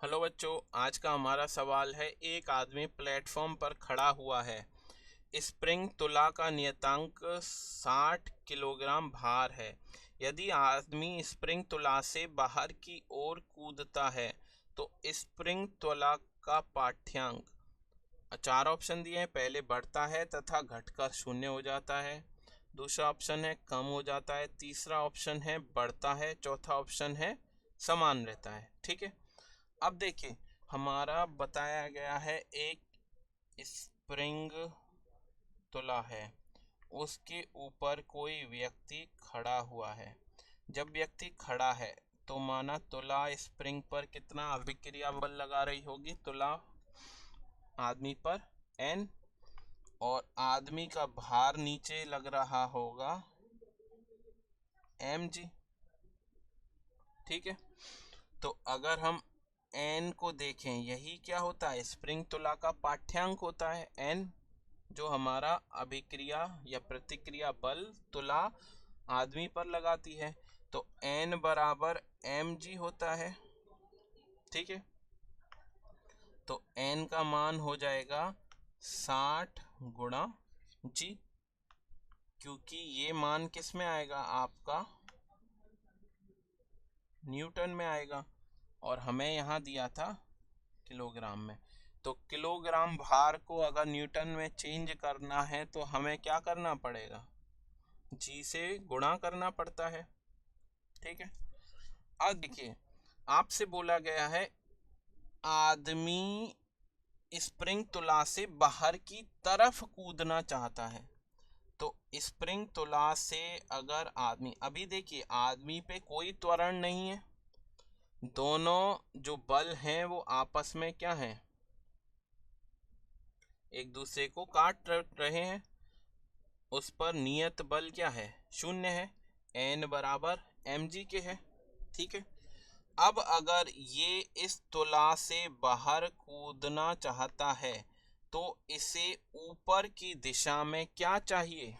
Hello बच्चों, आज का हमारा सवाल है। एक आदमी प्लेटफॉर्म पर खड़ा हुआ है। स्प्रिंग तुला का नियतांक 60 किलोग्राम भार है। यदि आदमी स्प्रिंग तुला से बाहर की ओर कूदता है तो स्प्रिंग तुला का पाठ्यांक। चार ऑप्शन दिए हैं। पहले बढ़ता है तथा घटकर शून्य हो जाता है, दूसरा ऑप्शन है कम हो जाता है, तीसरा ऑप्शन है बढ़ता है, चौथा ऑप्शन है समान रहता है। ठीक है, अब देखिए, हमारा बताया गया है एक स्प्रिंग तुला है, उसके ऊपर कोई व्यक्ति खड़ा हुआ है। जब व्यक्ति खड़ा है तो माना तुला स्प्रिंग पर कितना अभिक्रिया बल लगा रही होगी, तुला आदमी पर N, और आदमी का भार नीचे लग रहा होगा mg। ठीक है, तो अगर हम एन को देखें, यही क्या होता है, स्प्रिंग तुला का पाठ्यांक होता है एन, जो हमारा अभिक्रिया या प्रतिक्रिया बल तुला आदमी पर लगाती है। तो एन बराबर एम जी होता है। ठीक है, तो एन का मान हो जाएगा 60 गुणा जी, क्योंकि ये मान किस में आएगा, आपका न्यूटन में आएगा, और हमें यहाँ दिया था किलोग्राम में। तो किलोग्राम भार को अगर न्यूटन में चेंज करना है तो हमें क्या करना पड़ेगा, जी से गुणा करना पड़ता है। ठीक है, अब देखिए, आपसे बोला गया है आदमी स्प्रिंग तुला से बाहर की तरफ कूदना चाहता है। तो स्प्रिंग तुला से अगर आदमी, अभी देखिए आदमी पे कोई त्वरण नहीं है, दोनों जो बल हैं वो आपस में क्या हैं, एक दूसरे को काट रहे हैं। उस पर नियत बल क्या है, शून्य है, एन बराबर एम जी के है। ठीक है, अब अगर ये इस तुला से बाहर कूदना चाहता है तो इसे ऊपर की दिशा में क्या चाहिए,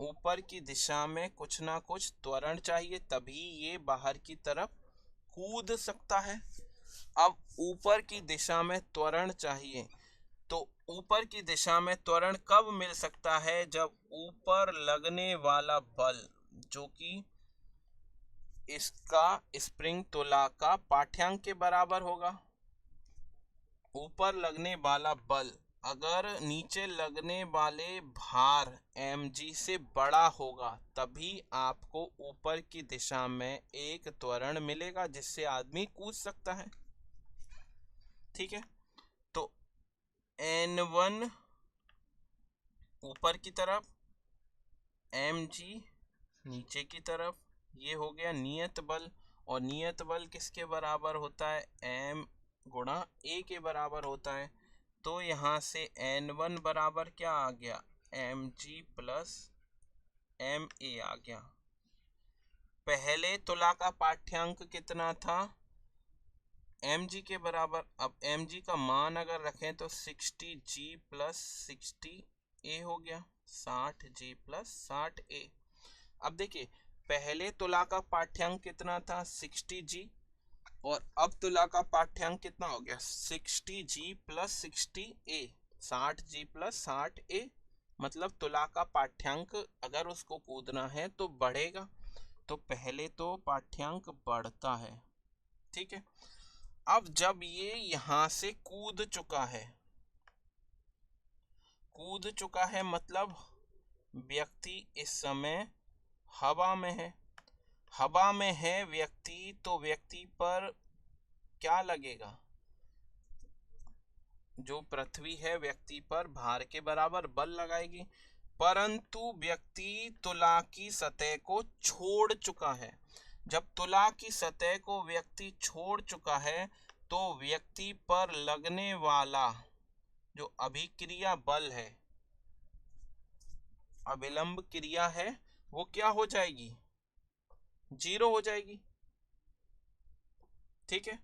ऊपर की दिशा में कुछ ना कुछ त्वरण चाहिए, तभी ये बाहर की तरफ कूद सकता है। अब ऊपर की दिशा में त्वरण चाहिए, तो ऊपर की दिशा में त्वरण कब मिल सकता है, जब ऊपर लगने वाला बल, जो कि इसका स्प्रिंग तुला का पाठ्यांक के बराबर होगा। ऊपर लगने वाला बल अगर नीचे लगने वाले भार mg से बड़ा होगा, तभी आपको ऊपर की दिशा में एक त्वरण मिलेगा जिससे आदमी कूद सकता है। ठीक है, तो n1 ऊपर की तरफ, mg नीचे की तरफ, ये हो गया नियत बल। और नियत बल किसके बराबर होता है, m गुणा a के बराबर होता है। तो यहाँ से n1 बराबर क्या आ गया, mg प्लस ma आ गया। पहले तुला का पाठ्यांक कितना था, mg के बराबर। अब mg का मान अगर रखें तो 60g प्लस 60a हो गया, 60g प्लस 60a। अब देखिए, पहले तुला का पाठ्यांक कितना था, 60g, और अब तुला का पाठ्यांक कितना हो गया, 60g plus 60a, 60g plus 60a। मतलब तुला का पाठ्यांक अगर उसको कूदना है तो बढ़ेगा, तो पहले तो पाठ्यांक बढ़ता है। ठीक है, अब जब ये यहां से कूद चुका है मतलब व्यक्ति इस समय हवा में है, हवा में है व्यक्ति, तो व्यक्ति पर क्या लगेगा, जो पृथ्वी है व्यक्ति पर भार के बराबर बल लगाएगी। परंतु व्यक्ति तुला की सतह को छोड़ चुका है। जब तुला की सतह को व्यक्ति छोड़ चुका है तो व्यक्ति पर लगने वाला जो अभिक्रिया बल है, अभिलंब क्रिया है, वो क्या हो जाएगी, जीरो हो जाएगी। ठीक है,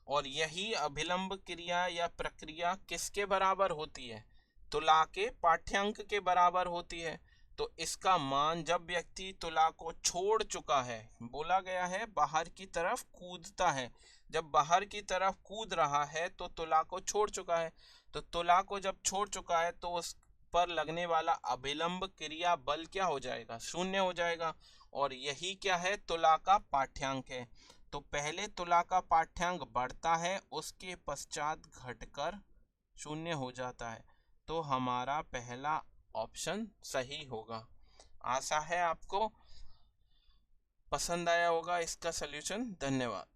और यही अभिलंब क्रिया या प्रक्रिया किसके बराबर होती है, तुला के पाठ्यांक के बराबर होती है। तो इसका मान, जब व्यक्ति तुला को छोड़ चुका है, बोला गया है बाहर की तरफ कूदता है, जब बाहर की तरफ कूद रहा है तो तुला को छोड़ चुका है, तो तुला को जब छोड़ चुका है तो उस पर लगने वाला अभिलंब क्रिया बल क्या हो जाएगा, शून्य हो जाएगा। और यही क्या है, तुला का पाठ्यांक है। तो पहले तुला का पाठ्यांक बढ़ता है, उसके पश्चात घटकर शून्य हो जाता है। तो हमारा पहला ऑप्शन सही होगा। आशा है आपको पसंद आया होगा इसका सलूशन। धन्यवाद।